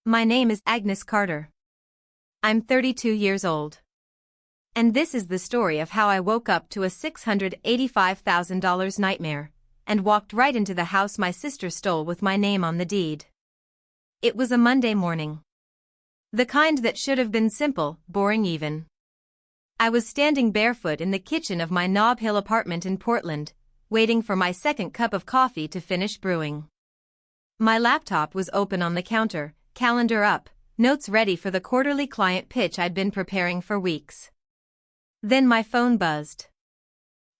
My name is Agnes Carter. I'm 32 years old. And this is the story of how I woke up to a $685,000 nightmare and walked right into the house my sister stole with my name on the deed. It was a Monday morning. The kind that should have been simple, boring even. I was standing barefoot in the kitchen of my Nob Hill apartment in Portland, waiting for my second cup of coffee to finish brewing. My laptop was open on the counter, calendar up, notes ready for the quarterly client pitch I'd been preparing for weeks. Then my phone buzzed.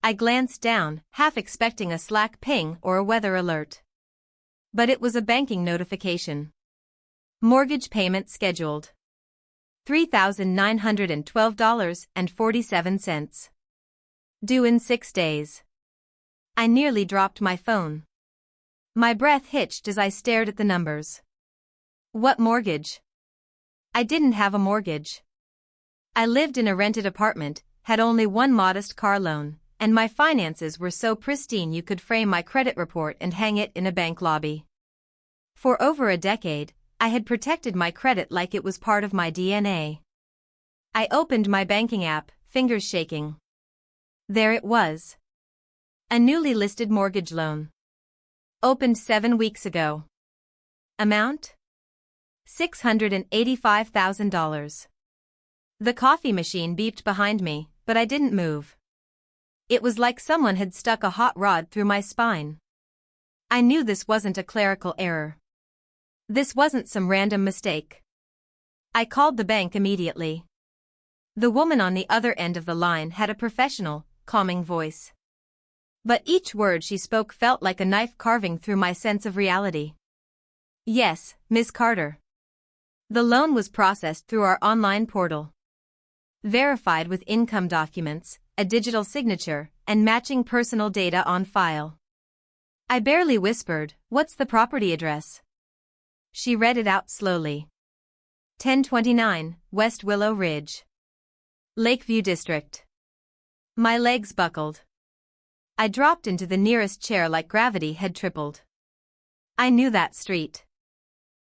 I glanced down, half expecting a Slack ping or a weather alert. But it was a banking notification. Mortgage payment scheduled. $3,912.47. Due in 6 days. I nearly dropped my phone. My breath hitched as I stared at the numbers. What mortgage? I didn't have a mortgage. I lived in a rented apartment, had only one modest car loan, and my finances were so pristine you could frame my credit report and hang it in a bank lobby. For over a decade, I had protected my credit like it was part of my DNA. I opened my banking app, fingers shaking. There it was. A newly listed mortgage loan. Opened 7 weeks ago. Amount? $685,000. The coffee machine beeped behind me, but I didn't move. It was like someone had stuck a hot rod through my spine. I knew this wasn't a clerical error. This wasn't some random mistake. I called the bank immediately. The woman on the other end of the line had a professional, calming voice. But each word she spoke felt like a knife carving through my sense of reality. Yes, Miss Carter. The loan was processed through our online portal. Verified with income documents, a digital signature, and matching personal data on file. I barely whispered, "What's the property address?" She read it out slowly. 1029, West Willow Ridge. Lakeview District. My legs buckled. I dropped into the nearest chair like gravity had tripled. I knew that street.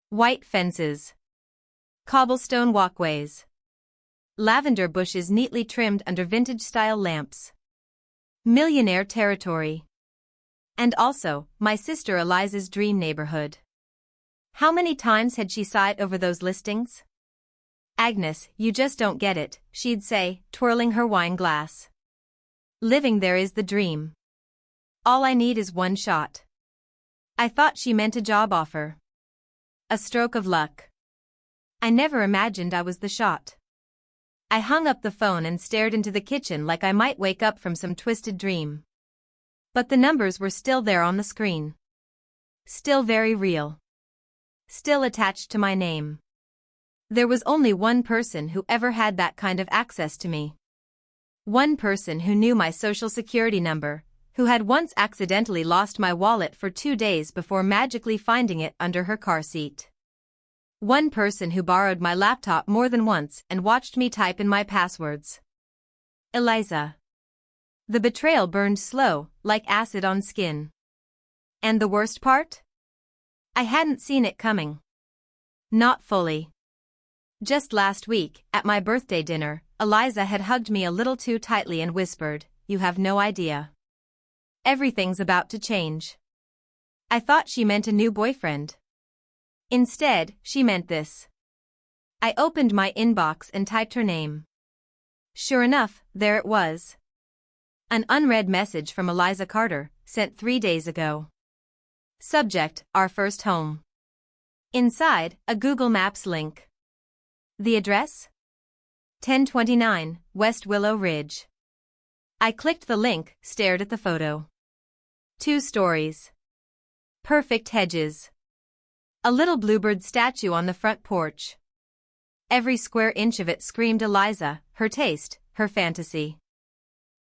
White fences. Cobblestone walkways. Lavender bushes neatly trimmed under vintage-style lamps. Millionaire territory. And also, my sister Eliza's dream neighborhood. How many times had she sighed over those listings? "Agnes, you just don't get it," she'd say, twirling her wine glass. "Living there is the dream. All I need is one shot." I thought she meant a job offer. A stroke of luck. I never imagined I was the shot. I hung up the phone and stared into the kitchen like I might wake up from some twisted dream. But the numbers were still there on the screen. Still very real. Still attached to my name. There was only one person who ever had that kind of access to me. One person who knew my social security number, who had once accidentally lost my wallet for 2 days before magically finding it under her car seat. One person who borrowed my laptop more than once and watched me type in my passwords. Eliza. The betrayal burned slow, like acid on skin. And the worst part? I hadn't seen it coming. Not fully. Just last week, at my birthday dinner, Eliza had hugged me a little too tightly and whispered, "You have no idea. Everything's about to change." I thought she meant a new boyfriend. Instead, she meant this. I opened my inbox and typed her name. Sure enough, there it was. An unread message from Eliza Carter, sent 3 days ago. Subject, our first home. Inside, a Google Maps link. The address? 1029, West Willow Ridge. I clicked the link, stared at the photo. 2 stories. Perfect hedges. A little bluebird statue on the front porch. Every square inch of it screamed Eliza, her taste, her fantasy.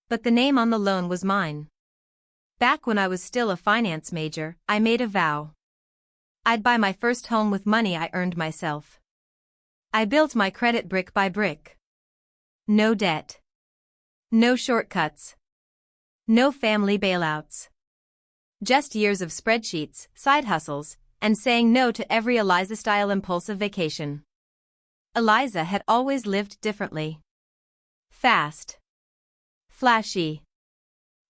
But the name on the loan was mine. Back when I was still a finance major, I made a vow. I'd buy my first home with money I earned myself. I built my credit brick by brick. No debt. No shortcuts. No family bailouts. Just years of spreadsheets, side hustles, and saying no to every Eliza-style impulsive vacation. Eliza had always lived differently. Fast. Flashy.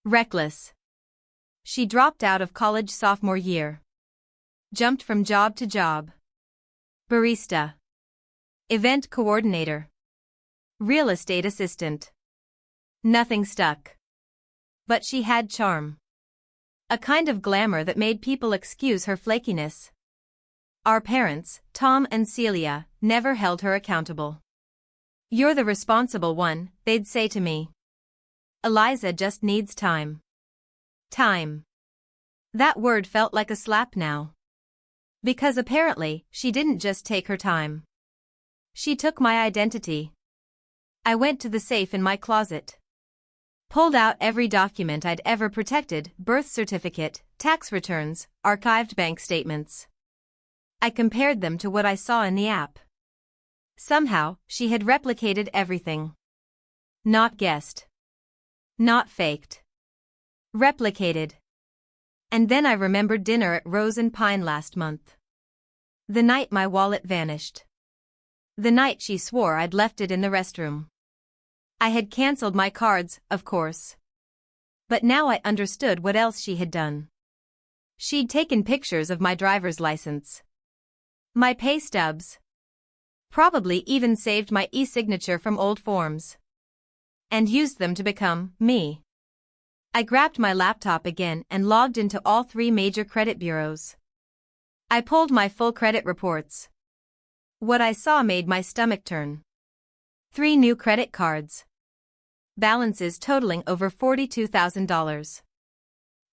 Reckless. She dropped out of college sophomore year. Jumped from job to job. Barista. Event coordinator. Real estate assistant. Nothing stuck. But she had charm. A kind of glamour that made people excuse her flakiness. Our parents, Tom and Celia, never held her accountable. "You're the responsible one," they'd say to me. "Eliza just needs time." Time. That word felt like a slap now. Because apparently, she didn't just take her time. She took my identity. I went to the safe in my closet. Pulled out every document I'd ever protected: birth certificate, tax returns, archived bank statements. I compared them to what I saw in the app. Somehow, she had replicated everything. Not guessed. Not faked. Replicated. And then I remembered dinner at Rose and Pine last month. The night my wallet vanished. The night she swore I'd left it in the restroom. I had cancelled my cards, of course. But now I understood what else she had done. She'd taken pictures of my driver's license. My pay stubs. Probably even saved my e-signature from old forms. And used them to become me. I grabbed my laptop again and logged into all 3 major credit bureaus. I pulled my full credit reports. What I saw made my stomach turn. 3 new credit cards. Balances totaling over $42,000.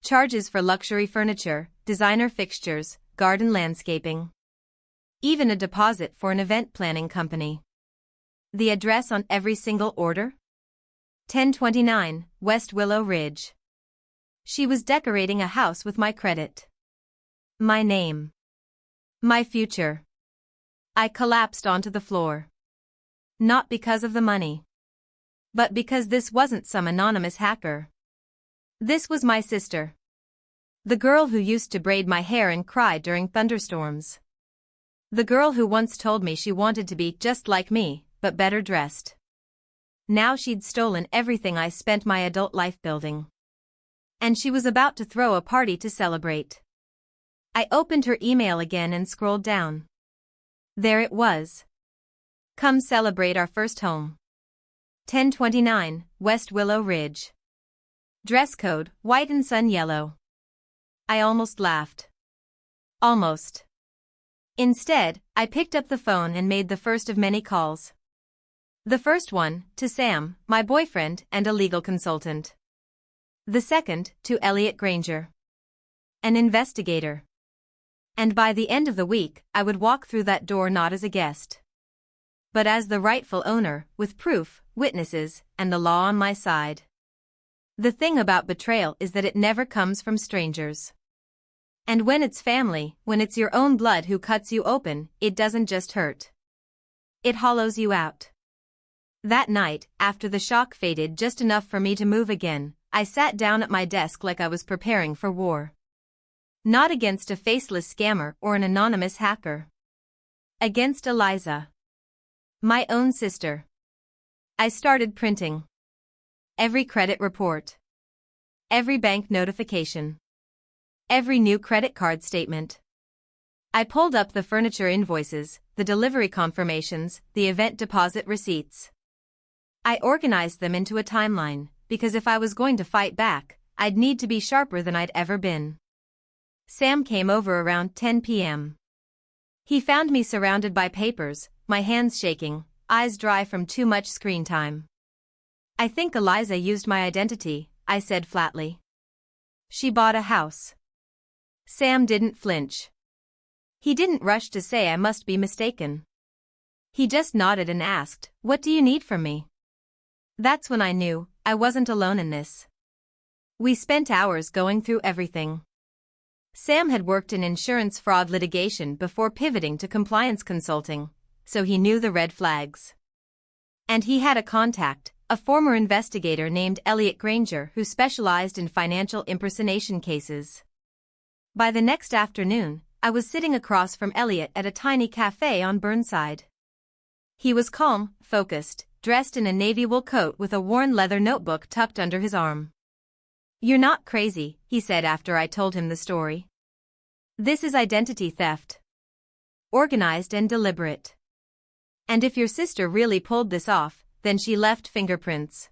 Charges for luxury furniture, designer fixtures, garden landscaping. Even a deposit for an event planning company. The address on every single order? 1029, West Willow Ridge. She was decorating a house with my credit. My name. My future. I collapsed onto the floor. Not because of the money. But because this wasn't some anonymous hacker. This was my sister. The girl who used to braid my hair and cry during thunderstorms. The girl who once told me she wanted to be just like me, but better dressed. Now she'd stolen everything I spent my adult life building. And she was about to throw a party to celebrate. I opened her email again and scrolled down. There it was. "Come celebrate our first home. 1029, West Willow Ridge. Dress code, white and sun yellow." I almost laughed. Almost. Instead, I picked up the phone and made the first of many calls. The first one, to Sam, my boyfriend and a legal consultant. The second, to Elliot Granger. An investigator. And by the end of the week, I would walk through that door not as a guest, but as the rightful owner, with proof, witnesses, and the law on my side. The thing about betrayal is that it never comes from strangers. And when it's family, when it's your own blood who cuts you open, it doesn't just hurt. It hollows you out. That night, after the shock faded just enough for me to move again, I sat down at my desk like I was preparing for war. Not against a faceless scammer or an anonymous hacker. Against Eliza. My own sister. I started printing. Every credit report. Every bank notification. Every new credit card statement. I pulled up the furniture invoices, the delivery confirmations, the event deposit receipts. I organized them into a timeline, because if I was going to fight back, I'd need to be sharper than I'd ever been. Sam came over around 10 p.m. He found me surrounded by papers, my hands shaking, eyes dry from too much screen time. "I think Eliza used my identity," I said flatly. "She bought a house." Sam didn't flinch. He didn't rush to say I must be mistaken. He just nodded and asked, "What do you need from me?" That's when I knew I wasn't alone in this. We spent hours going through everything. Sam had worked in insurance fraud litigation before pivoting to compliance consulting, so he knew the red flags. And he had a contact, a former investigator named Elliot Granger who specialized in financial impersonation cases. By the next afternoon, I was sitting across from Elliot at a tiny cafe on Burnside. He was calm, focused, dressed in a navy wool coat with a worn leather notebook tucked under his arm. "You're not crazy," he said after I told him the story. "This is identity theft. Organized and deliberate. And if your sister really pulled this off, then she left fingerprints."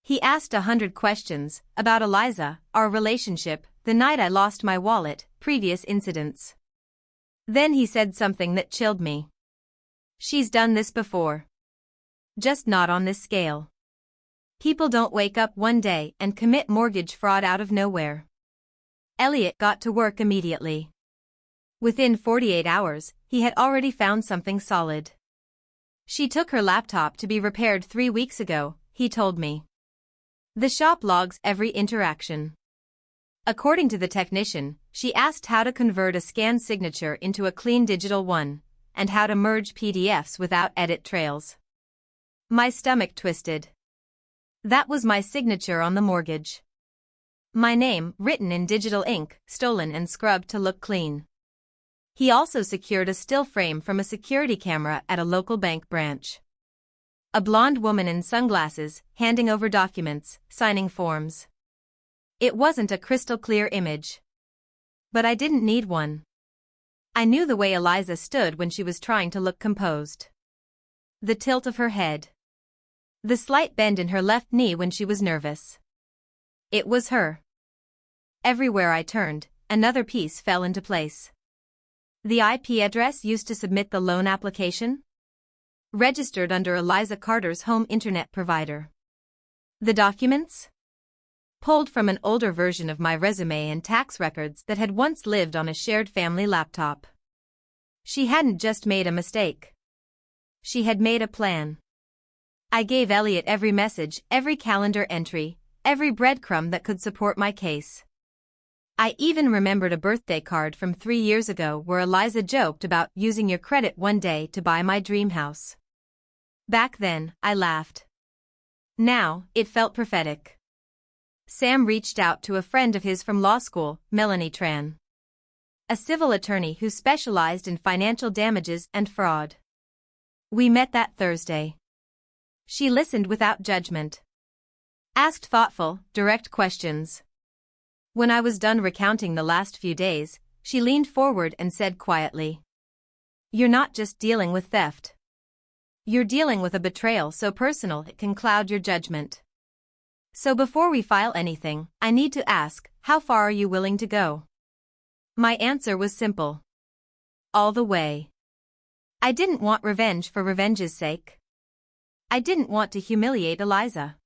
He asked 100 questions about Eliza, our relationship, the night I lost my wallet, previous incidents. Then he said something that chilled me. "She's done this before. Just not on this scale. People don't wake up one day and commit mortgage fraud out of nowhere." Elliot got to work immediately. Within 48 hours, he had already found something solid. "She took her laptop to be repaired 3 weeks ago," he told me. "The shop logs every interaction. According to the technician, she asked how to convert a scanned signature into a clean digital one, and how to merge PDFs without edit trails." My stomach twisted. That was my signature on the mortgage. My name, written in digital ink, stolen and scrubbed to look clean. He also secured a still frame from a security camera at a local bank branch. A blonde woman in sunglasses, handing over documents, signing forms. It wasn't a crystal clear image. But I didn't need one. I knew the way Eliza stood when she was trying to look composed. The tilt of her head. The slight bend in her left knee when she was nervous. It was her. Everywhere I turned, another piece fell into place. The IP address used to submit the loan application? Registered under Eliza Carter's home internet provider. The documents? Pulled from an older version of my resume and tax records that had once lived on a shared family laptop. She hadn't just made a mistake. She had made a plan. I gave Elliot every message, every calendar entry, every breadcrumb that could support my case. I even remembered a birthday card from 3 years ago where Eliza joked about using your credit one day to buy my dream house. Back then, I laughed. Now, it felt prophetic. Sam reached out to a friend of his from law school, Melanie Tran. A civil attorney who specialized in financial damages and fraud. We met that Thursday. She listened without judgment. Asked thoughtful, direct questions. When I was done recounting the last few days, she leaned forward and said quietly, "You're not just dealing with theft. You're dealing with a betrayal so personal it can cloud your judgment. So before we file anything, I need to ask, how far are you willing to go?" My answer was simple. All the way. I didn't want revenge for revenge's sake. I didn't want to humiliate Eliza.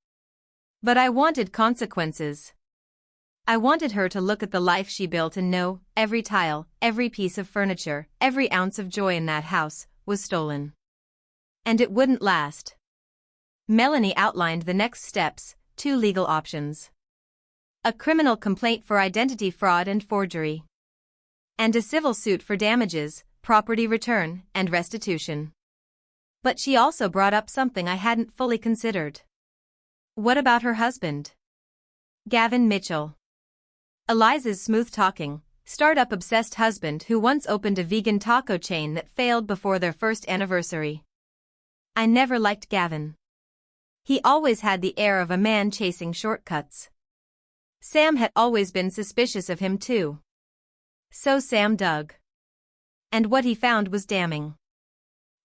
But I wanted consequences. I wanted her to look at the life she built and know, every tile, every piece of furniture, every ounce of joy in that house, was stolen. And it wouldn't last. Melanie outlined the next steps, 2 legal options. A criminal complaint for identity fraud and forgery. And a civil suit for damages, property return, and restitution. But she also brought up something I hadn't fully considered. What about her husband? Gavin Mitchell. Eliza's smooth-talking, startup-obsessed husband who once opened a vegan taco chain that failed before their first anniversary. I never liked Gavin. He always had the air of a man chasing shortcuts. Sam had always been suspicious of him too. So Sam dug. And what he found was damning.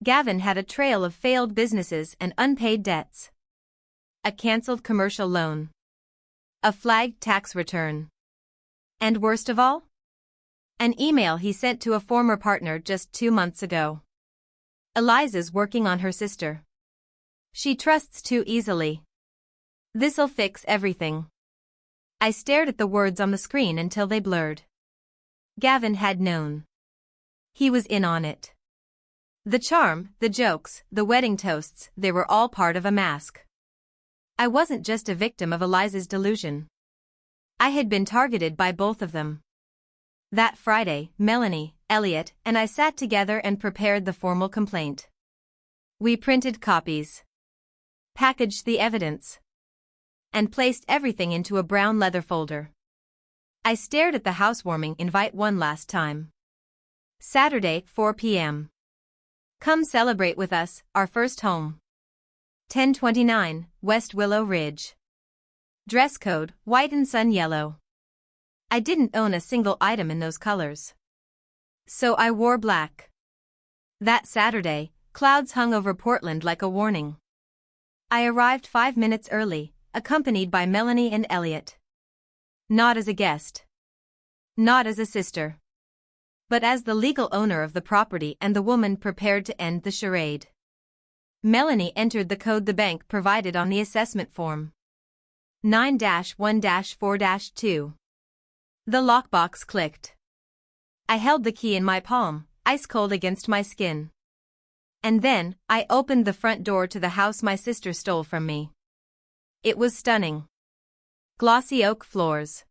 Gavin had a trail of failed businesses and unpaid debts. A cancelled commercial loan. A flagged tax return. And worst of all? An email he sent to a former partner just 2 months ago. Eliza's working on her sister. She trusts too easily. This'll fix everything. I stared at the words on the screen until they blurred. Gavin had known. He was in on it. The charm, the jokes, the wedding toasts, they were all part of a mask. I wasn't just a victim of Eliza's delusion. I had been targeted by both of them. That Friday, Melanie, Elliot, and I sat together and prepared the formal complaint. We printed copies. Packaged the evidence. And placed everything into a brown leather folder. I stared at the housewarming invite one last time. Saturday, 4 p.m. Come celebrate with us, our first home. 1029, West Willow Ridge. Dress code, white and sun yellow. I didn't own a single item in those colors. So I wore black. That Saturday, clouds hung over Portland like a warning. I arrived 5 minutes early, accompanied by Melanie and Elliot. Not as a guest. Not as a sister. But as the legal owner of the property and the woman prepared to end the charade. Melanie entered the code the bank provided on the assessment form. 9-1-4-2. The lockbox clicked. I held the key in my palm, ice cold against my skin. And then, I opened the front door to the house my sister stole from me. It was stunning. Glossy oak floors.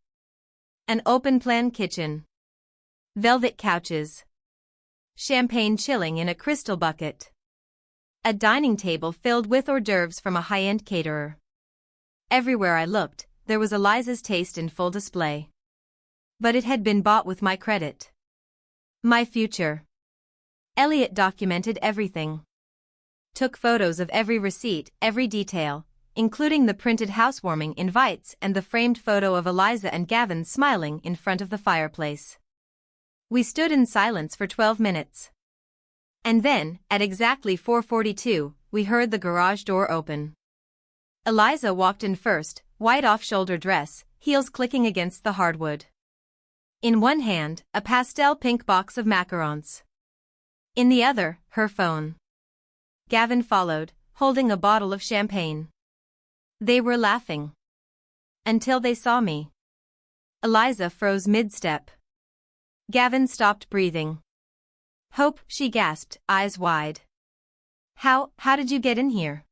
An open-plan kitchen. Velvet couches. Champagne chilling in a crystal bucket. A dining table filled with hors d'oeuvres from a high-end caterer. Everywhere I looked, there was Eliza's taste in full display. But it had been bought with my credit. My future. Elliot documented everything. Took photos of every receipt, every detail, including the printed housewarming invites and the framed photo of Eliza and Gavin smiling in front of the fireplace. We stood in silence for 12 minutes. And then, at exactly 4:42, we heard the garage door open. Eliza walked in first, white off-shoulder dress, heels clicking against the hardwood. In one hand, a pastel pink box of macarons. In the other, her phone. Gavin followed, holding a bottle of champagne. They were laughing. Until they saw me. Eliza froze mid-step. Gavin stopped breathing. Hope, she gasped, eyes wide. How did you get in here?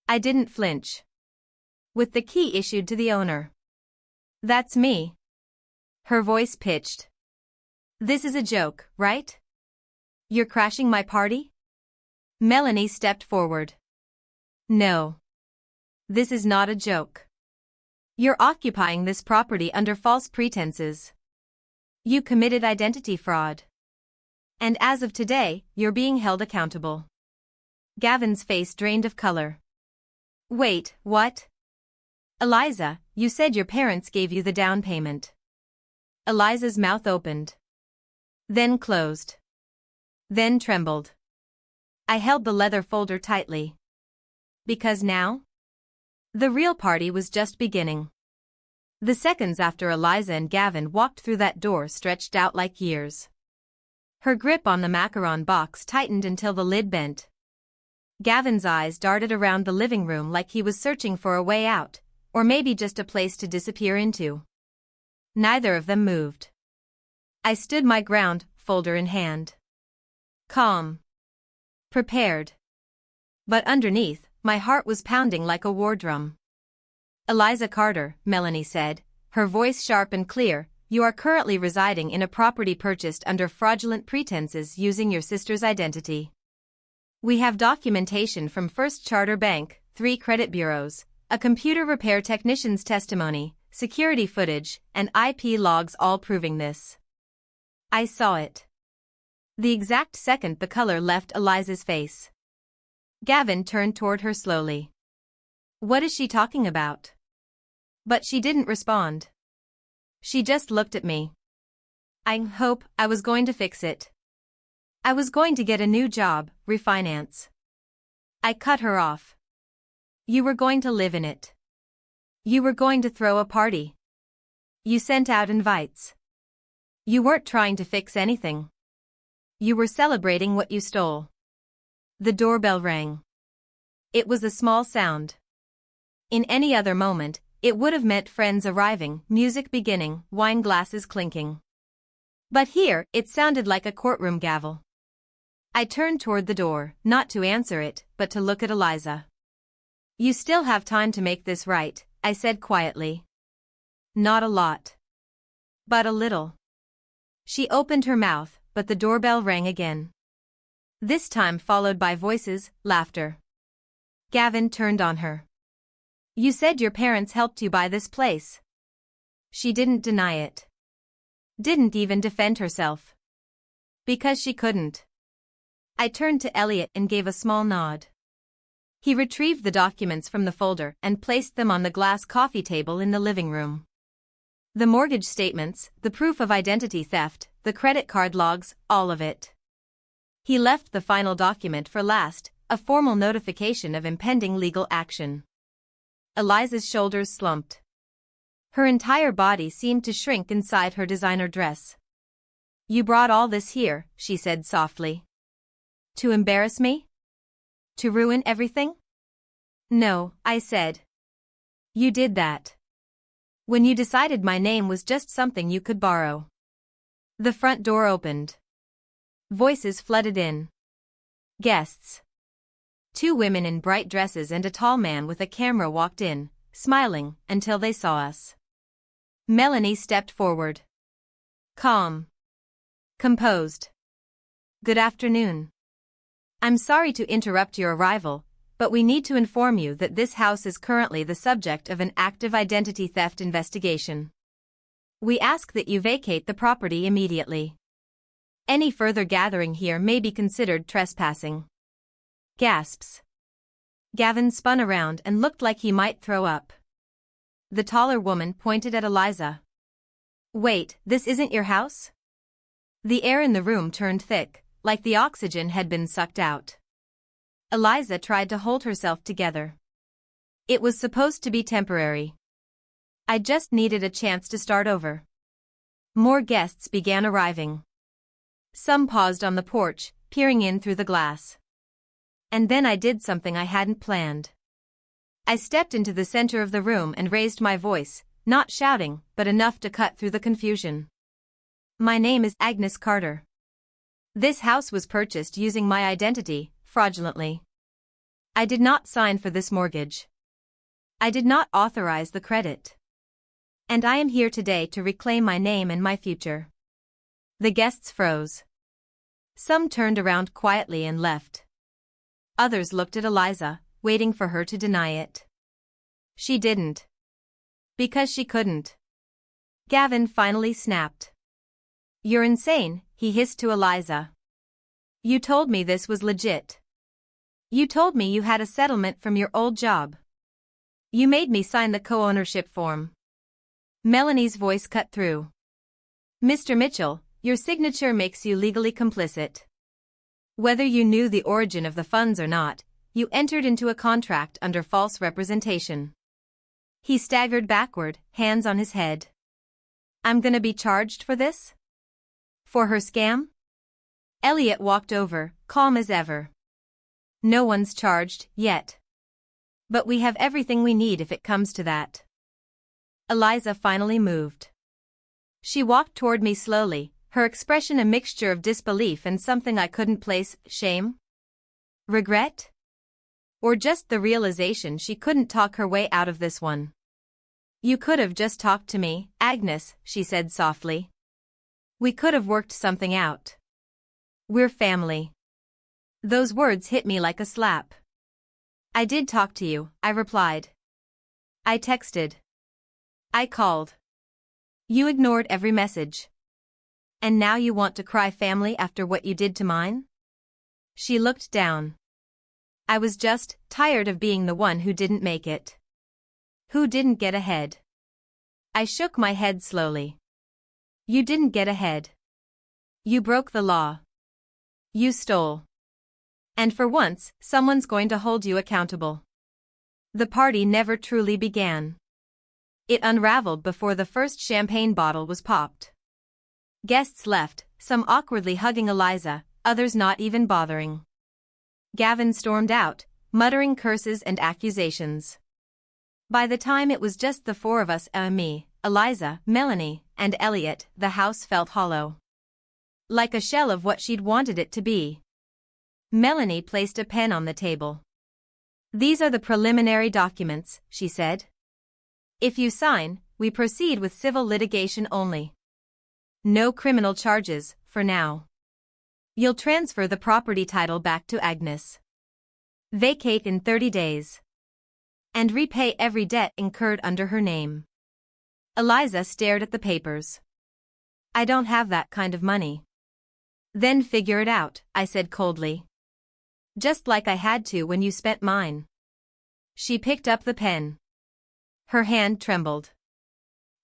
I didn't flinch. With the key issued to the owner. That's me. Her voice pitched. This is a joke, right? You're crashing my party? Melanie stepped forward. No. This is not a joke. You're occupying this property under false pretenses. You committed identity fraud. And as of today, you're being held accountable. Gavin's face drained of color. Wait, what? Eliza, you said your parents gave you the down payment. Eliza's mouth opened. Then closed. Then trembled. I held the leather folder tightly. Because now? The real party was just beginning. The seconds after Eliza and Gavin walked through that door stretched out like years. Her grip on the macaron box tightened until the lid bent. Gavin's eyes darted around the living room like he was searching for a way out, or maybe just a place to disappear into. Neither of them moved. I stood my ground, folder in hand. Calm. Prepared. But underneath, my heart was pounding like a war drum. Eliza Carter, Melanie said, her voice sharp and clear, you are currently residing in a property purchased under fraudulent pretenses using your sister's identity. We have documentation from First Charter Bank, 3 credit bureaus, a computer repair technician's testimony, security footage, and IP logs all proving this. I saw it. The exact second the color left Eliza's face. Gavin turned toward her slowly. What is she talking about? But she didn't respond. She just looked at me. I hope I was going to fix it. I was going to get a new job, refinance. I cut her off. You were going to live in it. You were going to throw a party. You sent out invites. You weren't trying to fix anything. You were celebrating what you stole. The doorbell rang. It was a small sound. In any other moment, it would have meant friends arriving, music beginning, wine glasses clinking. But here, it sounded like a courtroom gavel. I turned toward the door, not to answer it, but to look at Eliza. You still have time to make this right, I said quietly. Not a lot. But a little. She opened her mouth, but the doorbell rang again. This time followed by voices, laughter. Gavin turned on her. You said your parents helped you buy this place. She didn't deny it. Didn't even defend herself. Because she couldn't. I turned to Elliot and gave a small nod. He retrieved the documents from the folder and placed them on the glass coffee table in the living room. The mortgage statements, the proof of identity theft, the credit card logs, all of it. He left the final document for last, a formal notification of impending legal action. Eliza's shoulders slumped. Her entire body seemed to shrink inside her designer dress. "You brought all this here," she said softly. "To embarrass me? To ruin everything?" "No," I said. "You did that when you decided my name was just something you could borrow." The front door opened. Voices flooded in. Guests. 2 women in bright dresses and a tall man with a camera walked in, smiling, until they saw us. Melanie stepped forward. Calm. Composed. "Good afternoon. I'm sorry to interrupt your arrival, but we need to inform you that this house is currently the subject of an active identity theft investigation. We ask that you vacate the property immediately. Any further gathering here may be considered trespassing." Gasps. Gavin spun around and looked like he might throw up. The taller woman pointed at Eliza. "Wait, this isn't your house?" The air in the room turned thick, like the oxygen had been sucked out. Eliza tried to hold herself together. "It was supposed to be temporary. I just needed a chance to start over." More guests began arriving. Some paused on the porch, peering in through the glass. And then I did something I hadn't planned. I stepped into the center of the room and raised my voice, not shouting, but enough to cut through the confusion. "My name is Agnes Carter. This house was purchased using my identity, fraudulently. I did not sign for this mortgage. I did not authorize the credit. And I am here today to reclaim my name and my future." The guests froze. Some turned around quietly and left. Others looked at Eliza, waiting for her to deny it. She didn't. Because she couldn't. Gavin finally snapped. "You're insane," he hissed to Eliza. "You told me this was legit. You told me you had a settlement from your old job. You made me sign the co-ownership form." Melanie's voice cut through. "Mr. Mitchell, your signature makes you legally complicit. Whether you knew the origin of the funds or not, you entered into a contract under false representation." He staggered backward, hands on his head. "I'm gonna be charged for this? For her scam?" Elliot walked over, calm as ever. "No one's charged, yet. But we have everything we need if it comes to that." Eliza finally moved. She walked toward me slowly, her expression a mixture of disbelief and something I couldn't place, shame? Regret? Or just the realization she couldn't talk her way out of this one. "You could have just talked to me, Agnes," she said softly. "We could have worked something out. We're family." Those words hit me like a slap. "I did talk to you," I replied. "I texted. I called. You ignored every message. And now you want to cry family after what you did to mine?" She looked down. "I was just tired of being the one who didn't make it. Who didn't get ahead." I shook my head slowly. "You didn't get ahead. You broke the law. You stole. And for once, someone's going to hold you accountable." The party never truly began. It unraveled before the first champagne bottle was popped. Guests left, some awkwardly hugging Eliza, others not even bothering. Gavin stormed out, muttering curses and accusations. By the time it was just the 4 of us, me, Eliza, Melanie, and Elliot, the house felt hollow. Like a shell of what she'd wanted it to be. Melanie placed a pen on the table. "These are the preliminary documents," she said. "If you sign, we proceed with civil litigation only. No criminal charges, for now. You'll transfer the property title back to Agnes. Vacate in 30 days. And repay every debt incurred under her name." Eliza stared at the papers. "I don't have that kind of money." Then figure it out, I said coldly. Just like I had to when you spent mine. She picked up the pen. Her hand trembled.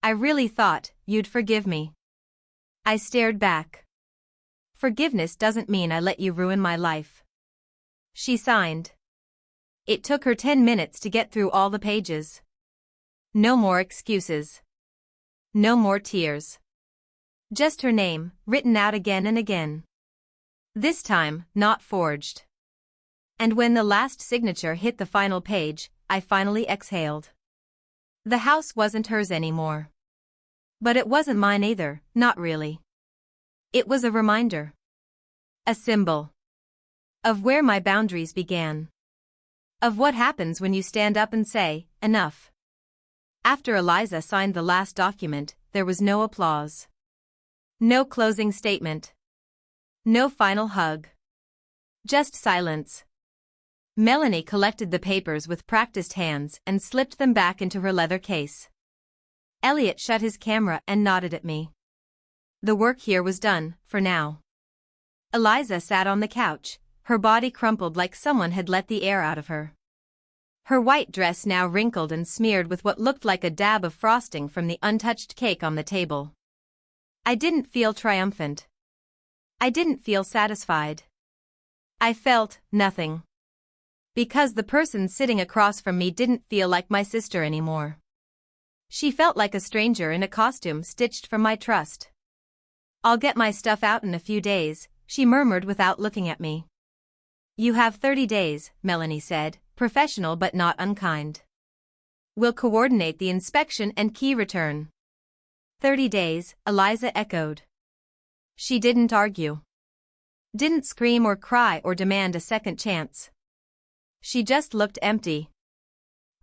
I really thought you'd forgive me. I stared back. Forgiveness doesn't mean I let you ruin my life. She signed. It took her 10 minutes to get through all the pages. No more excuses. No more tears. Just her name, written out again and again. This time, not forged. And when the last signature hit the final page, I finally exhaled. The house wasn't hers anymore. But it wasn't mine either, not really. It was a reminder. A symbol. Of where my boundaries began. Of what happens when you stand up and say, enough. After Eliza signed the last document, there was no applause. No closing statement. No final hug. Just silence. Melanie collected the papers with practiced hands and slipped them back into her leather case. Elliot shut his camera and nodded at me. The work here was done, for now. Eliza sat on the couch, her body crumpled like someone had let the air out of her. Her white dress now wrinkled and smeared with what looked like a dab of frosting from the untouched cake on the table. I didn't feel triumphant. I didn't feel satisfied. I felt nothing. Because the person sitting across from me didn't feel like my sister anymore. She felt like a stranger in a costume stitched from my trust. I'll get my stuff out in a few days, she murmured without looking at me. You have 30 days, Melanie said, professional but not unkind. We'll coordinate the inspection and key return. 30 days, Eliza echoed. She didn't argue. Didn't scream or cry or demand a second chance. She just looked empty.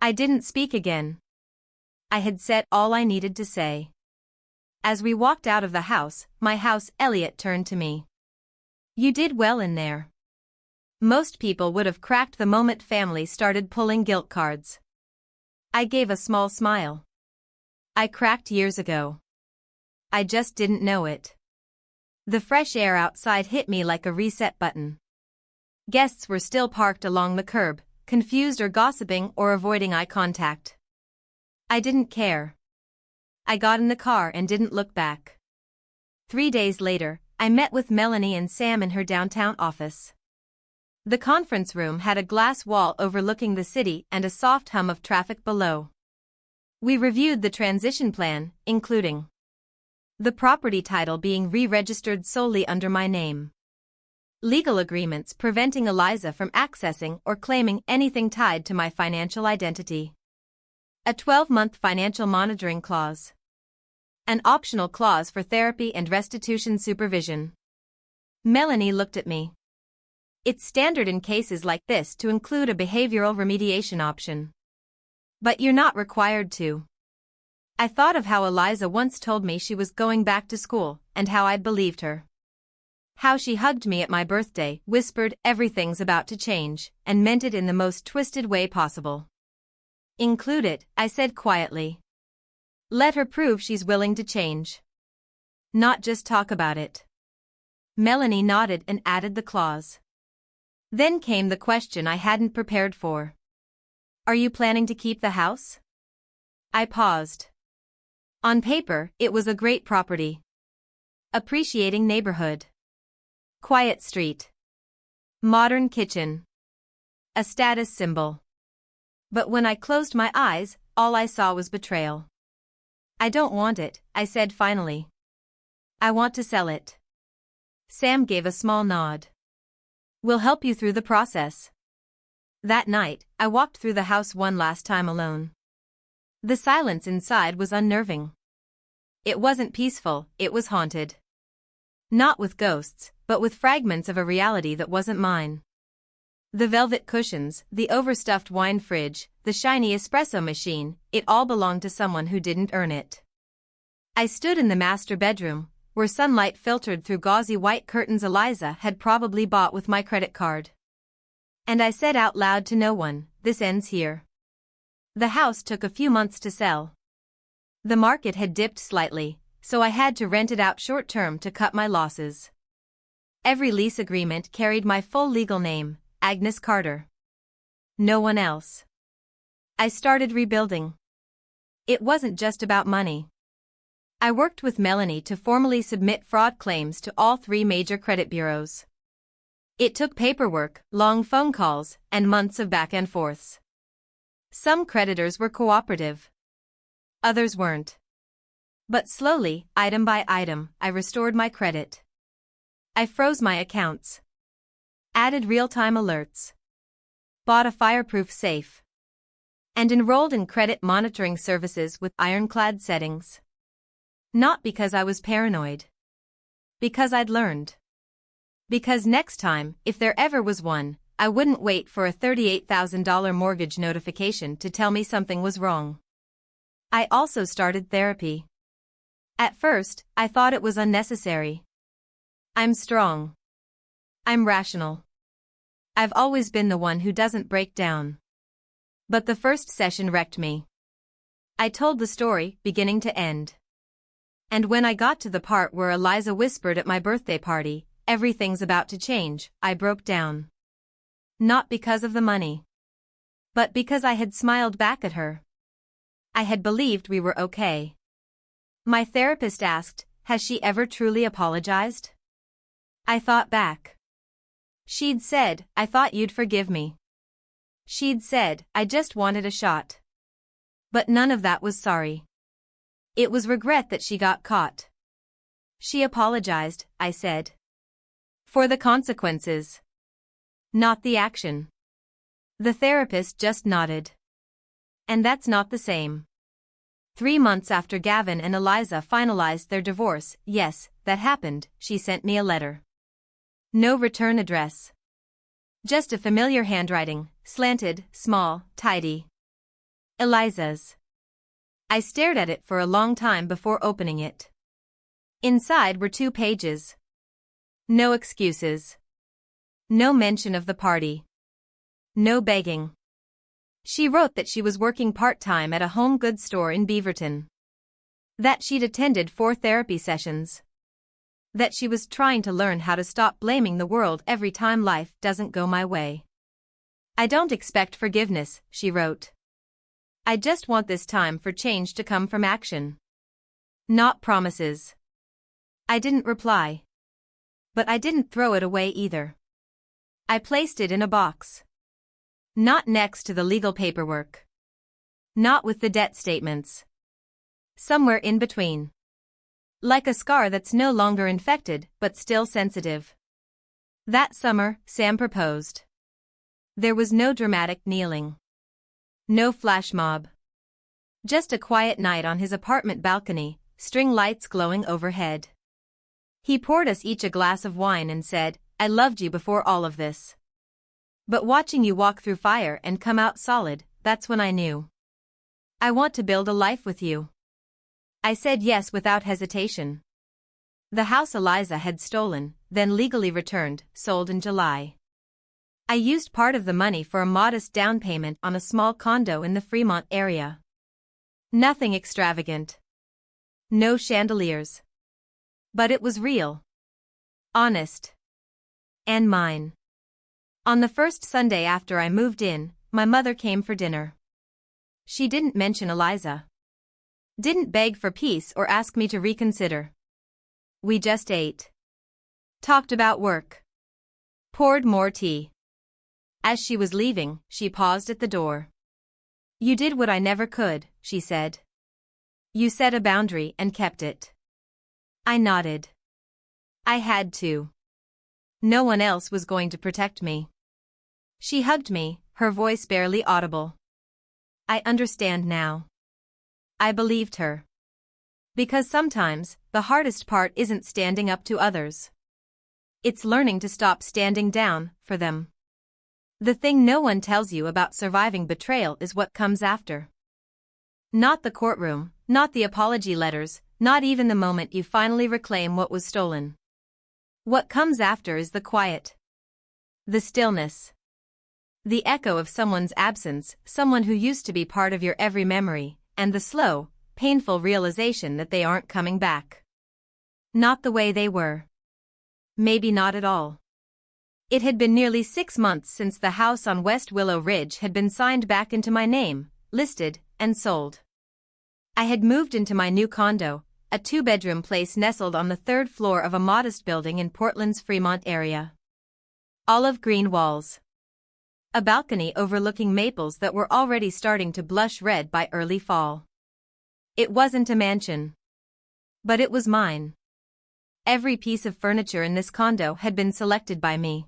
I didn't speak again. I had said all I needed to say. As we walked out of the house, Elliot turned to me. You did well in there. Most people would have cracked the moment family started pulling guilt cards. I gave a small smile. I cracked years ago. I just didn't know it. The fresh air outside hit me like a reset button. Guests were still parked along the curb, confused or gossiping or avoiding eye contact. I didn't care. I got in the car and didn't look back. 3 days later, I met with Melanie and Sam in her downtown office. The conference room had a glass wall overlooking the city and a soft hum of traffic below. We reviewed the transition plan, including the property title being re-registered solely under my name. Legal agreements preventing Eliza from accessing or claiming anything tied to my financial identity. A 12-month financial monitoring clause. An optional clause for therapy and restitution supervision. Melanie looked at me. It's standard in cases like this to include a behavioral remediation option. But you're not required to. I thought of how Eliza once told me she was going back to school, and how I'd believed her. How she hugged me at my birthday, whispered everything's about to change, and meant it in the most twisted way possible. Include it, I said quietly. Let her prove she's willing to change. Not just talk about it. Melanie nodded and added the clause. Then came the question I hadn't prepared for. Are you planning to keep the house? I paused. On paper, it was a great property. Appreciating neighborhood. Quiet street. Modern kitchen. A status symbol. But when I closed my eyes, all I saw was betrayal. I don't want it, I said finally. I want to sell it. Sam gave a small nod. We'll help you through the process. That night, I walked through the house one last time alone. The silence inside was unnerving. It wasn't peaceful, it was haunted. Not with ghosts, but with fragments of a reality that wasn't mine. The velvet cushions, the overstuffed wine fridge, the shiny espresso machine, it all belonged to someone who didn't earn it. I stood in the master bedroom, where sunlight filtered through gauzy white curtains Eliza had probably bought with my credit card. And I said out loud to no one, this ends here. The house took a few months to sell. The market had dipped slightly, so I had to rent it out short-term to cut my losses. Every lease agreement carried my full legal name, Agnes Carter. No one else. I started rebuilding. It wasn't just about money. I worked with Melanie to formally submit fraud claims to all 3 major credit bureaus. It took paperwork, long phone calls, and months of back and forths. Some creditors were cooperative. Others weren't. But slowly, item by item, I restored my credit. I froze my accounts. Added real-time alerts. Bought a fireproof safe. And enrolled in credit monitoring services with ironclad settings. Not because I was paranoid. Because I'd learned. Because next time, if there ever was one, I wouldn't wait for a $38,000 mortgage notification to tell me something was wrong. I also started therapy. At first, I thought it was unnecessary. I'm strong. I'm rational. I've always been the one who doesn't break down. But the first session wrecked me. I told the story, beginning to end. And when I got to the part where Eliza whispered at my birthday party, "Everything's about to change," I broke down. Not because of the money. But because I had smiled back at her. I had believed we were okay. My therapist asked, "Has she ever truly apologized?" I thought back. She'd said, "I thought you'd forgive me." She'd said, "I just wanted a shot." But none of that was sorry. It was regret that she got caught. She apologized, I said. For the consequences. Not the action. The therapist just nodded. And that's not the same. 3 months after Gavin and Eliza finalized their divorce, yes, that happened, she sent me a letter. No return address. Just a familiar handwriting, slanted, small, tidy. Eliza's. I stared at it for a long time before opening it. Inside were 2 pages. No excuses. No mention of the party. No begging. She wrote that she was working part-time at a home goods store in Beaverton. That she'd attended 4 therapy sessions. That she was trying to learn how to stop blaming the world every time life doesn't go my way. "I don't expect forgiveness," she wrote. "I just want this time for change to come from action. Not promises." I didn't reply. But I didn't throw it away either. I placed it in a box. Not next to the legal paperwork. Not with the debt statements. Somewhere in between. Like a scar that's no longer infected, but still sensitive. That summer, Sam proposed. There was no dramatic kneeling. No flash mob. Just a quiet night on his apartment balcony, string lights glowing overhead. He poured us each a glass of wine and said, "I loved you before all of this. But watching you walk through fire and come out solid, that's when I knew. I want to build a life with you." I said yes without hesitation. The house Eliza had stolen, then legally returned, sold in July. I used part of the money for a modest down payment on a small condo in the Fremont area. Nothing extravagant. No chandeliers. But it was real. Honest. And mine. On the first Sunday after I moved in, my mother came for dinner. She didn't mention Eliza. Didn't beg for peace or ask me to reconsider. We just ate. Talked about work. Poured more tea. As she was leaving, she paused at the door. "You did what I never could," she said. "You set a boundary and kept it." I nodded. I had to. No one else was going to protect me. She hugged me, her voice barely audible. I understand now. I believed her. Because sometimes, the hardest part isn't standing up to others. It's learning to stop standing down for them. The thing no one tells you about surviving betrayal is what comes after. Not the courtroom, not the apology letters, not even the moment you finally reclaim what was stolen. What comes after is the quiet. The stillness. The echo of someone's absence, someone who used to be part of your every memory, and the slow, painful realization that they aren't coming back. Not the way they were. Maybe not at all. It had been nearly 6 months since the house on West Willow Ridge had been signed back into my name, listed, and sold. I had moved into my new condo, a 2-bedroom place nestled on the 3rd floor of a modest building in Portland's Fremont area. Olive green walls. A balcony overlooking maples that were already starting to blush red by early fall. It wasn't a mansion. But it was mine. Every piece of furniture in this condo had been selected by me.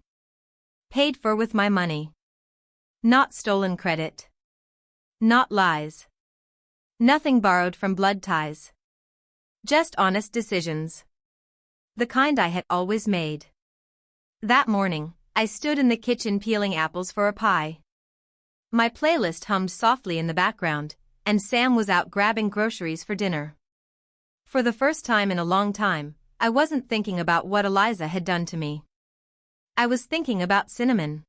Paid for with my money. Not stolen credit. Not lies. Nothing borrowed from blood ties. Just honest decisions. The kind I had always made. That morning, I stood in the kitchen peeling apples for a pie. My playlist hummed softly in the background, and Sam was out grabbing groceries for dinner. For the first time in a long time, I wasn't thinking about what Eliza had done to me. I was thinking about Cinnamon.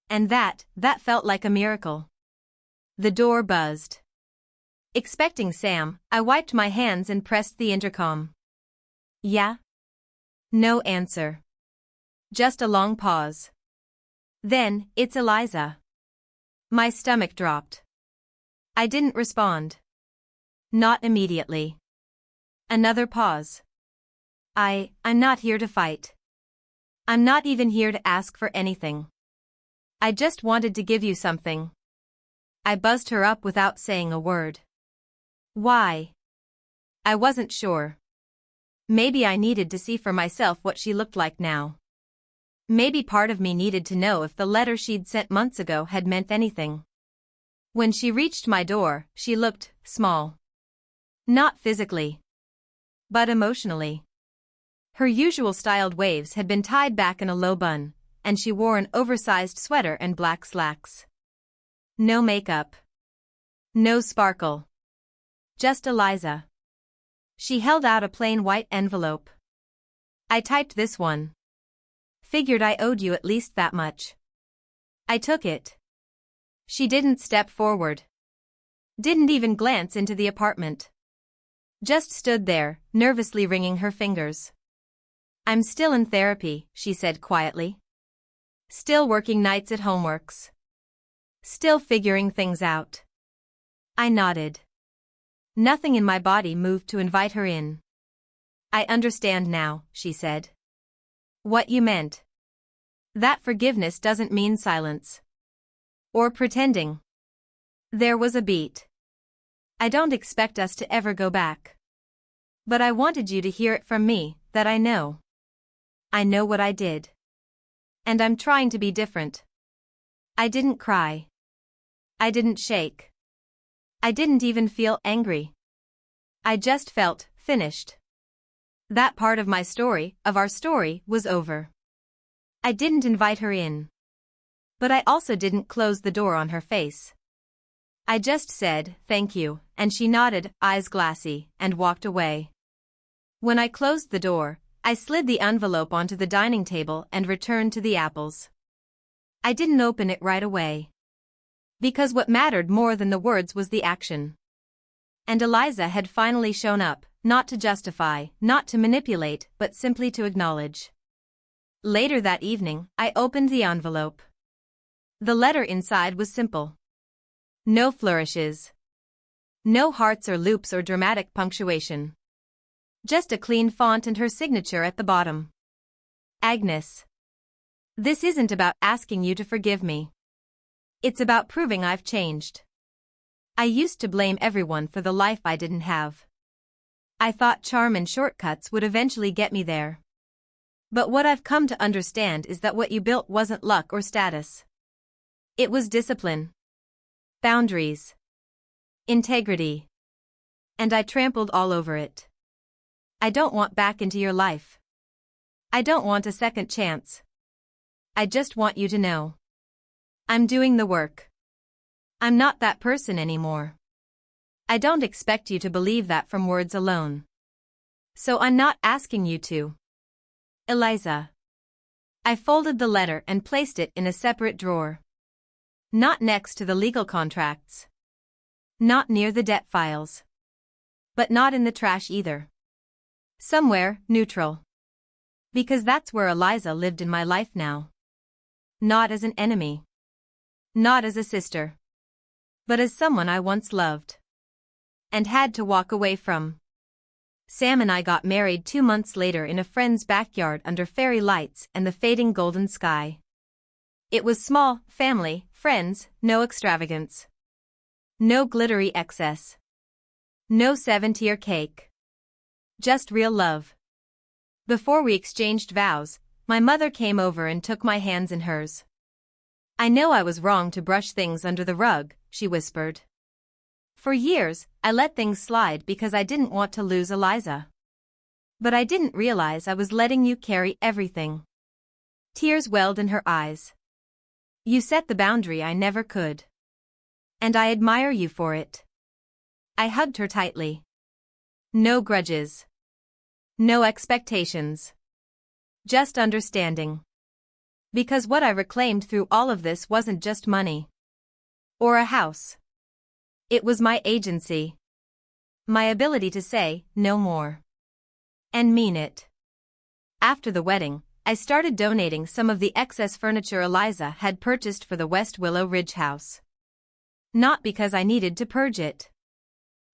And that felt like a miracle. The door buzzed. Expecting Sam, I wiped my hands and pressed the intercom. Yeah? No answer. Just a long pause. Then, it's Eliza. My stomach dropped. I didn't respond. Not immediately. Another pause. I'm not here to fight. I'm not even here to ask for anything. I just wanted to give you something. I buzzed her up without saying a word. Why? I wasn't sure. Maybe I needed to see for myself what she looked like now. Maybe part of me needed to know if the letter she'd sent months ago had meant anything. When she reached my door, she looked small. Not physically, but emotionally. Her usual styled waves had been tied back in a low bun, and she wore an oversized sweater and black slacks. No makeup. No sparkle. Just Eliza. She held out a plain white envelope. I typed this one. Figured I owed you at least that much. I took it. She didn't step forward. Didn't even glance into the apartment. Just stood there, nervously wringing her fingers. I'm still in therapy, she said quietly. Still working nights at Homeworks. Still figuring things out. I nodded. Nothing in my body moved to invite her in. I understand now, she said. What you meant. That forgiveness doesn't mean silence. Or pretending. There was a beat. I don't expect us to ever go back. But I wanted you to hear it from me, that I know. I know what I did. And I'm trying to be different. I didn't cry. I didn't shake. I didn't even feel angry. I just felt finished. That part of my story, of our story, was over. I didn't invite her in. But I also didn't close the door on her face. I just said, thank you, and she nodded, eyes glassy, and walked away. When I closed the door, I slid the envelope onto the dining table and returned to the apples. I didn't open it right away. Because what mattered more than the words was the action. And Eliza had finally shown up, not to justify, not to manipulate, but simply to acknowledge. Later that evening, I opened the envelope. The letter inside was simple. No flourishes. No hearts or loops or dramatic punctuation. Just a clean font and her signature at the bottom. Agnes. This isn't about asking you to forgive me. It's about proving I've changed. I used to blame everyone for the life I didn't have. I thought charm and shortcuts would eventually get me there. But what I've come to understand is that what you built wasn't luck or status. It was discipline. Boundaries. Integrity. And I trampled all over it. I don't want back into your life. I don't want a second chance. I just want you to know. I'm doing the work. I'm not that person anymore. I don't expect you to believe that from words alone. So I'm not asking you to. Eliza. I folded the letter and placed it in a separate drawer. Not next to the legal contracts. Not near the debt files. But not in the trash either. Somewhere neutral. Because that's where Eliza lived in my life now. Not as an enemy. Not as a sister. But as someone I once loved. And had to walk away from. Sam and I got married 2 months later in a friend's backyard under fairy lights and the fading golden sky. It was small, family, friends, no extravagance. No glittery excess. No 7-tier cake. Just real love. Before we exchanged vows, my mother came over and took my hands in hers. "I know I was wrong to brush things under the rug," she whispered. "For years, I let things slide because I didn't want to lose Eliza. But I didn't realize I was letting you carry everything." Tears welled in her eyes. "You set the boundary I never could. And I admire you for it." I hugged her tightly. No grudges. No expectations. Just understanding. Because what I reclaimed through all of this wasn't just money. Or a house. It was my agency. My ability to say, no more. And mean it. After the wedding, I started donating some of the excess furniture Eliza had purchased for the West Willow Ridge house. Not because I needed to purge it.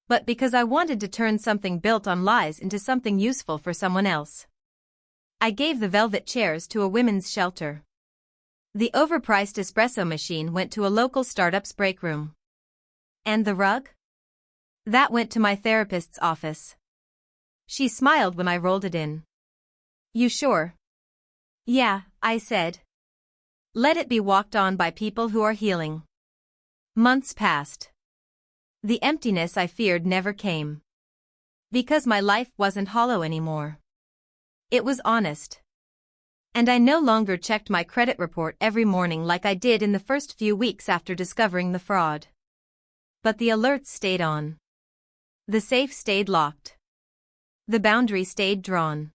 But because I wanted to turn something built on lies into something useful for someone else. I gave the velvet chairs to a women's shelter. The overpriced espresso machine went to a local startup's break room. And the rug? That went to my therapist's office. She smiled when I rolled it in. "You sure?" "Yeah," I said. "Let it be walked on by people who are healing." Months passed. The emptiness I feared never came. Because my life wasn't hollow anymore. It was honest. And I no longer checked my credit report every morning like I did in the first few weeks after discovering the fraud. But the alerts stayed on. The safe stayed locked. The boundary stayed drawn.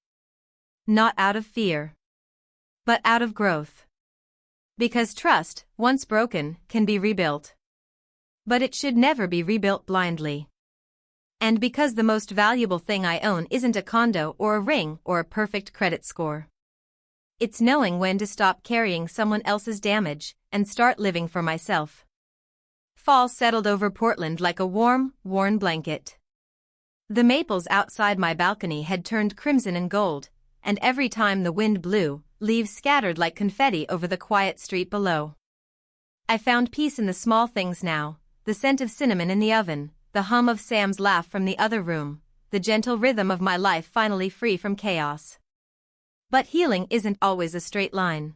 Not out of fear. But out of growth. Because trust, once broken, can be rebuilt. But it should never be rebuilt blindly. And because the most valuable thing I own isn't a condo or a ring or a perfect credit score. It's knowing when to stop carrying someone else's damage and start living for myself. Fall settled over Portland like a warm, worn blanket. The maples outside my balcony had turned crimson and gold, and every time the wind blew, leaves scattered like confetti over the quiet street below. I found peace in the small things now. The scent of cinnamon in the oven, the hum of Sam's laugh from the other room, the gentle rhythm of my life finally free from chaos. But healing isn't always a straight line.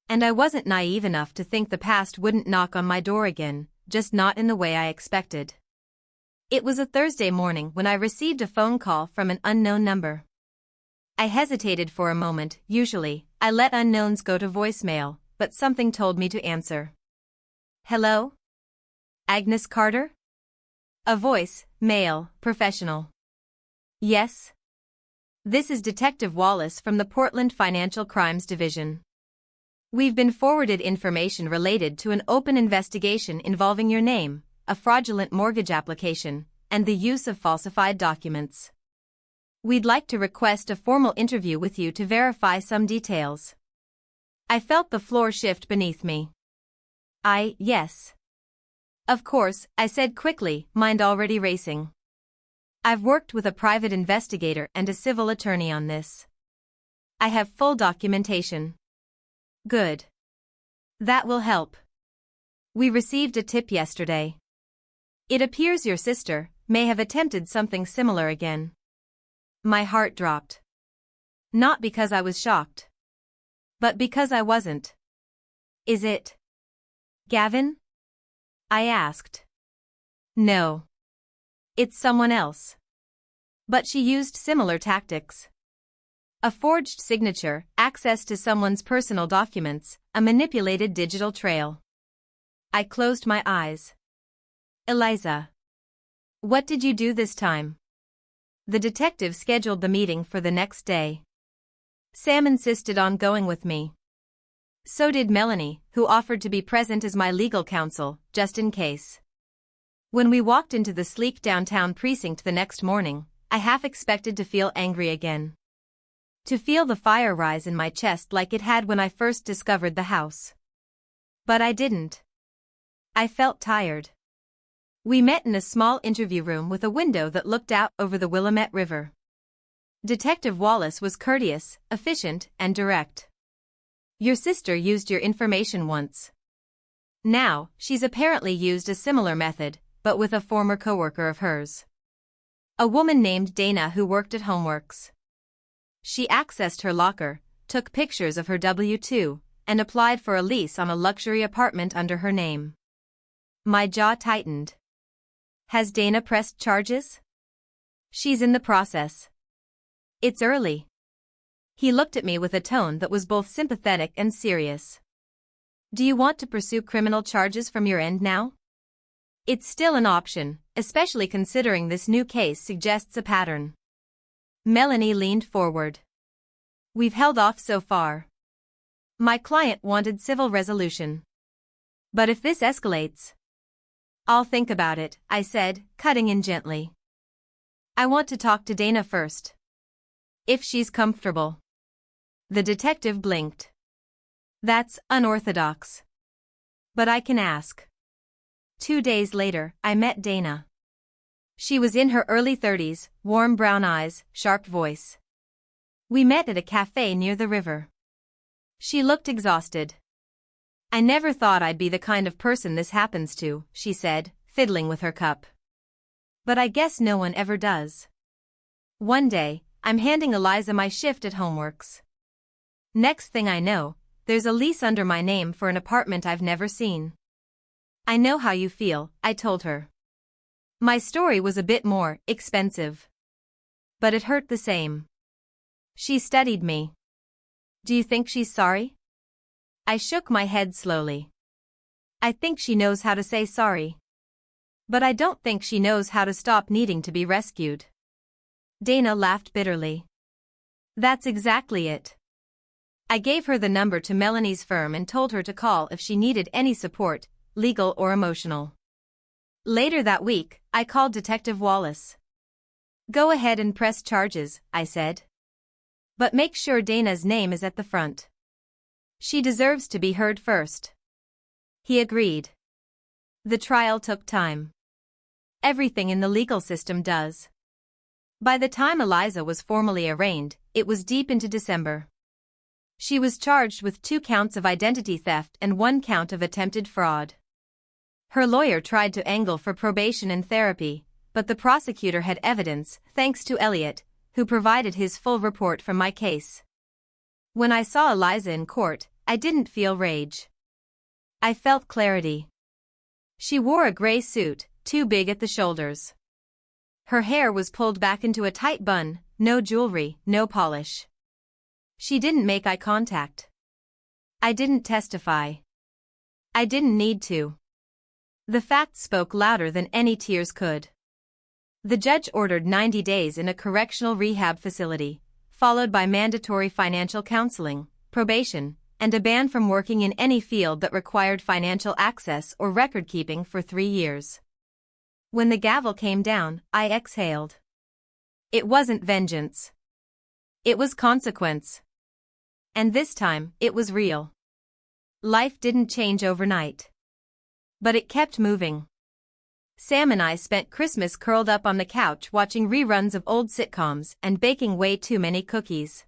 And I wasn't naive enough to think the past wouldn't knock on my door again, just not in the way I expected. It was a Thursday morning when I received a phone call from an unknown number. I hesitated for a moment. Usually, I let unknowns go to voicemail, but something told me to answer. "Hello? Agnes Carter?" A voice, male, professional. "Yes? This is Detective Wallace from the Portland Financial Crimes Division. We've been forwarded information related to an open investigation involving your name, a fraudulent mortgage application, and the use of falsified documents. We'd like to request a formal interview with you to verify some details." I felt the floor shift beneath me. Yes. "Of course," I said quickly, mind already racing. "I've worked with a private investigator and a civil attorney on this. I have full documentation." "Good. That will help. We received a tip yesterday. It appears your sister may have attempted something similar again." My heart dropped. Not because I was shocked. But because I wasn't. "Is it Gavin?" I asked. "No. It's someone else. But she used similar tactics. A forged signature, access to someone's personal documents, a manipulated digital trail." I closed my eyes. "Eliza. What did you do this time?" The detective scheduled the meeting for the next day. Sam insisted on going with me. So did Melanie, who offered to be present as my legal counsel, just in case. When we walked into the sleek downtown precinct the next morning, I half expected to feel angry again. To feel the fire rise in my chest like it had when I first discovered the house. But I didn't. I felt tired. We met in a small interview room with a window that looked out over the Willamette River. Detective Wallace was courteous, efficient, and direct. "Your sister used your information once. Now, she's apparently used a similar method, but with a former coworker of hers. A woman named Dana who worked at Homeworks. She accessed her locker, took pictures of her W-2, and applied for a lease on a luxury apartment under her name." My jaw tightened. "Has Dana pressed charges?" "She's in the process. It's early." He looked at me with a tone that was both sympathetic and serious. "Do you want to pursue criminal charges from your end now?" "It's still an option, especially considering this new case suggests a pattern." Melanie leaned forward. "We've held off so far. My client wanted civil resolution. But if this escalates..." "I'll think about it," I said, cutting in gently. "I want to talk to Dana first. If she's comfortable." The detective blinked. "That's unorthodox. But I can ask." 2 days later, I met Dana. She was in her early 30s, warm brown eyes, sharp voice. We met at a cafe near the river. She looked exhausted. "I never thought I'd be the kind of person this happens to," she said, fiddling with her cup. "But I guess no one ever does. One day, I'm handing Eliza my shift at Homeworks. Next thing I know, there's a lease under my name for an apartment I've never seen." "I know how you feel," I told her. My story was a bit more expensive. But it hurt the same. She studied me. "Do you think she's sorry?" I shook my head slowly. "I think she knows how to say sorry. But I don't think she knows how to stop needing to be rescued." Dana laughed bitterly. "That's exactly it." I gave her the number to Melanie's firm and told her to call if she needed any support, legal or emotional. Later that week, I called Detective Wallace. "Go ahead and press charges," I said. "But make sure Dana's name is at the front. She deserves to be heard first." He agreed. The trial took time. Everything in the legal system does. By the time Eliza was formally arraigned, it was deep into December. She was charged with 2 counts of identity theft and 1 count of attempted fraud. Her lawyer tried to angle for probation and therapy, but the prosecutor had evidence, thanks to Elliot, who provided his full report from my case. When I saw Eliza in court, I didn't feel rage. I felt clarity. She wore a gray suit, too big at the shoulders. Her hair was pulled back into a tight bun, no jewelry, no polish. She didn't make eye contact. I didn't testify. I didn't need to. The facts spoke louder than any tears could. The judge ordered 90 days in a correctional rehab facility, followed by mandatory financial counseling, probation, and a ban from working in any field that required financial access or record-keeping for 3 years. When the gavel came down, I exhaled. It wasn't vengeance. It was consequence. And this time, it was real. Life didn't change overnight. But it kept moving. Sam and I spent Christmas curled up on the couch watching reruns of old sitcoms and baking way too many cookies.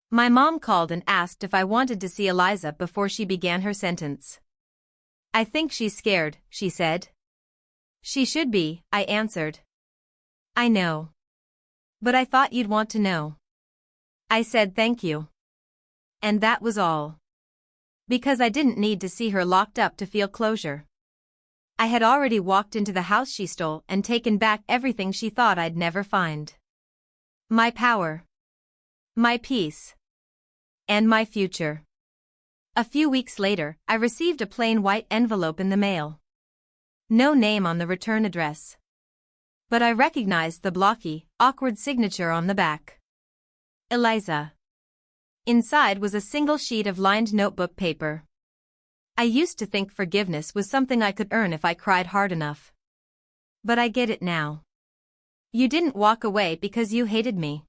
My mom called and asked if I wanted to see Eliza before she began her sentence. "I think she's scared," she said. "She should be," I answered. "I know. But I thought you'd want to know." I said thank you. And that was all. Because I didn't need to see her locked up to feel closure. I had already walked into the house she stole and taken back everything she thought I'd never find. My power. My peace. And my future. A few weeks later, I received a plain white envelope in the mail. No name on the return address. But I recognized the blocky, awkward signature on the back. Eliza. Inside was a single sheet of lined notebook paper. I used to think forgiveness was something I could earn if I cried hard enough. But I get it now. You didn't walk away because you hated me.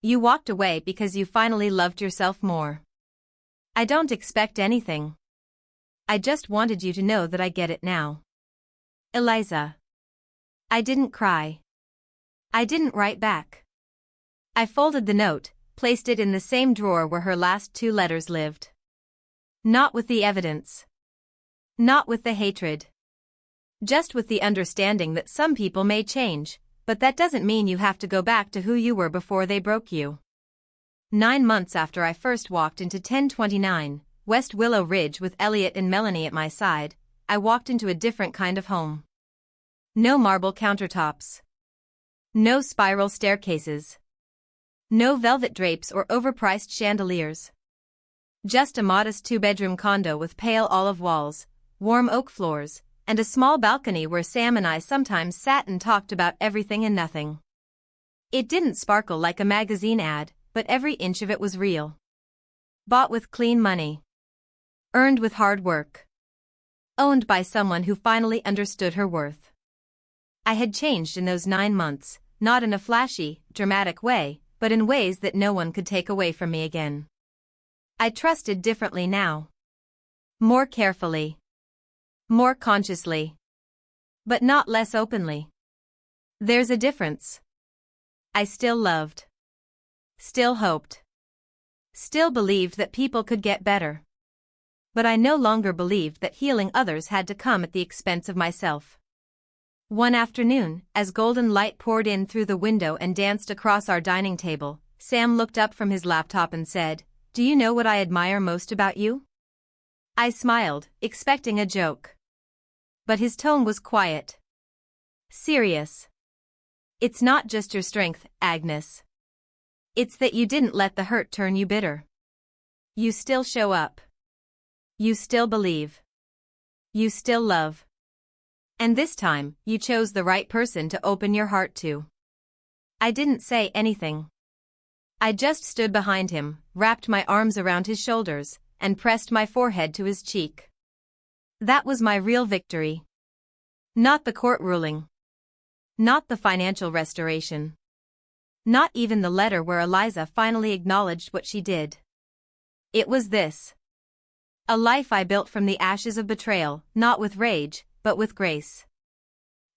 You walked away because you finally loved yourself more. I don't expect anything. I just wanted you to know that I get it now. Eliza. I didn't cry. I didn't write back. I folded the note, placed it in the same drawer where her last 2 letters lived. Not with the evidence. Not with the hatred. Just with the understanding that some people may change, but that doesn't mean you have to go back to who you were before they broke you. 9 months after I first walked into 1029, West Willow Ridge with Elliot and Melanie at my side, I walked into a different kind of home. No marble countertops. No spiral staircases. No velvet drapes or overpriced chandeliers. Just a modest 2-bedroom condo with pale olive walls, warm oak floors, and a small balcony where Sam and I sometimes sat and talked about everything and nothing. It didn't sparkle like a magazine ad, but every inch of it was real. Bought with clean money. Earned with hard work. Owned by someone who finally understood her worth. I had changed in those 9 months, not in a flashy, dramatic way, but in ways that no one could take away from me again. I trusted differently now. More carefully. More consciously. But not less openly. There's a difference. I still loved. Still hoped. Still believed that people could get better. But I no longer believed that healing others had to come at the expense of myself. One afternoon, as golden light poured in through the window and danced across our dining table, Sam looked up from his laptop and said, "Do you know what I admire most about you?" I smiled, expecting a joke. But his tone was quiet. Serious. "It's not just your strength, Agnes. It's that you didn't let the hurt turn you bitter. You still show up. You still believe. You still love. And this time, you chose the right person to open your heart to." I didn't say anything. I just stood behind him, wrapped my arms around his shoulders, and pressed my forehead to his cheek. That was my real victory. Not the court ruling. Not the financial restoration. Not even the letter where Eliza finally acknowledged what she did. It was this. A life I built from the ashes of betrayal, not with rage, but with grace.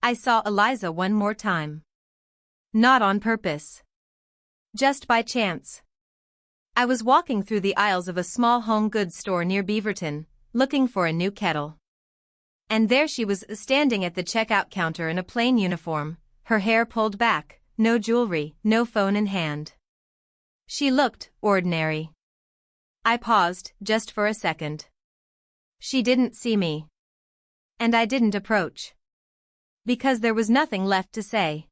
I saw Eliza one more time. Not on purpose. Just by chance. I was walking through the aisles of a small home goods store near Beaverton, looking for a new kettle. And there she was standing at the checkout counter in a plain uniform, her hair pulled back, no jewelry, no phone in hand. She looked ordinary. I paused, just for a second. She didn't see me. And I didn't approach. Because there was nothing left to say.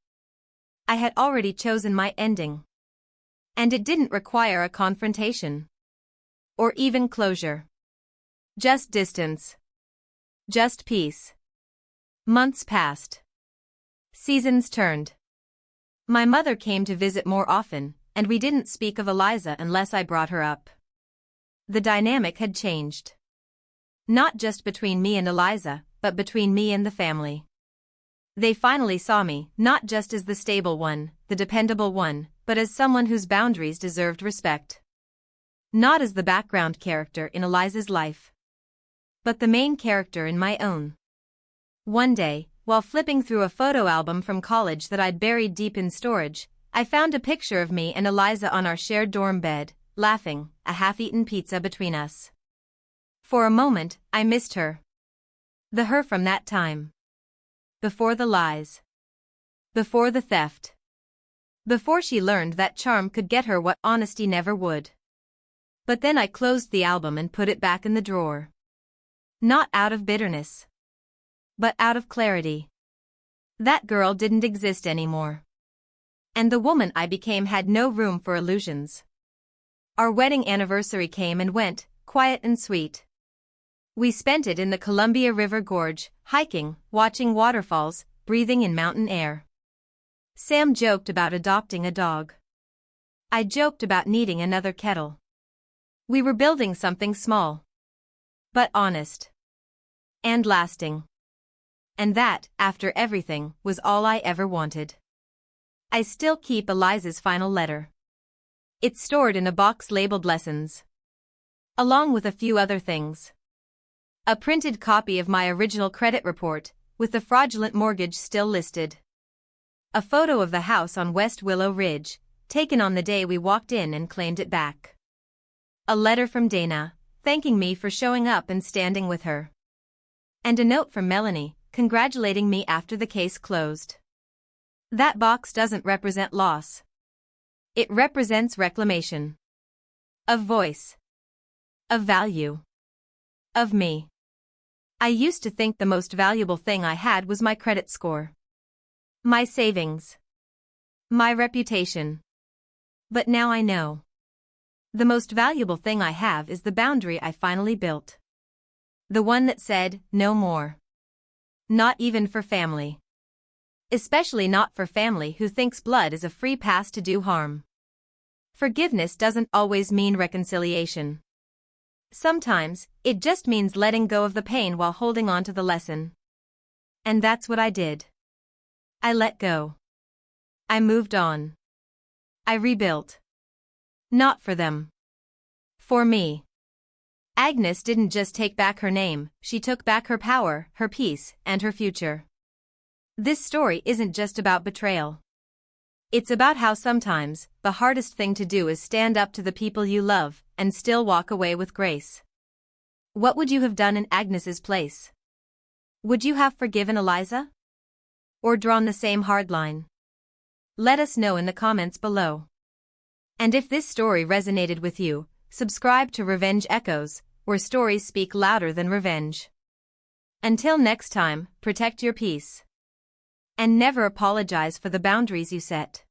I had already chosen my ending. And it didn't require a confrontation. Or even closure. Just distance. Just peace. Months passed. Seasons turned. My mother came to visit more often, and we didn't speak of Eliza unless I brought her up. The dynamic had changed. Not just between me and Eliza, but between me and the family. They finally saw me, not just as the stable one, the dependable one, but as someone whose boundaries deserved respect. Not as the background character in Eliza's life, but the main character in my own. One day, while flipping through a photo album from college that I'd buried deep in storage, I found a picture of me and Eliza on our shared dorm bed, laughing, a half-eaten pizza between us. For a moment, I missed her. The her from that time. Before the lies. Before the theft. Before she learned that charm could get her what honesty never would. But then I closed the album and put it back in the drawer. Not out of bitterness. But out of clarity. That girl didn't exist anymore. And the woman I became had no room for illusions. Our wedding anniversary came and went, quiet and sweet. We spent it in the Columbia River Gorge, hiking, watching waterfalls, breathing in mountain air. Sam joked about adopting a dog. I joked about needing another kettle. We were building something small. But honest. And lasting. And that, after everything, was all I ever wanted. I still keep Eliza's final letter. It's stored in a box labeled lessons, along with a few other things. A printed copy of my original credit report, with the fraudulent mortgage still listed. A photo of the house on West Willow Ridge, taken on the day we walked in and claimed it back. A letter from Dana, thanking me for showing up and standing with her. And a note from Melanie, congratulating me after the case closed. That box doesn't represent loss. It represents reclamation. Of voice. Of value. Of me. I used to think the most valuable thing I had was my credit score. My savings. My reputation. But now I know. The most valuable thing I have is the boundary I finally built. The one that said, no more. Not even for family. Especially not for family who thinks blood is a free pass to do harm. Forgiveness doesn't always mean reconciliation. Sometimes, it just means letting go of the pain while holding on to the lesson. And that's what I did. I let go. I moved on. I rebuilt. Not for them. For me. Agnes didn't just take back her name, she took back her power, her peace, and her future. This story isn't just about betrayal. It's about how sometimes, the hardest thing to do is stand up to the people you love, and still walk away with grace. What would you have done in Agnes's place? Would you have forgiven Eliza? Or drawn the same hard line? Let us know in the comments below. And if this story resonated with you, subscribe to Revenge Echoes, where stories speak louder than revenge. Until next time, protect your peace. And never apologize for the boundaries you set.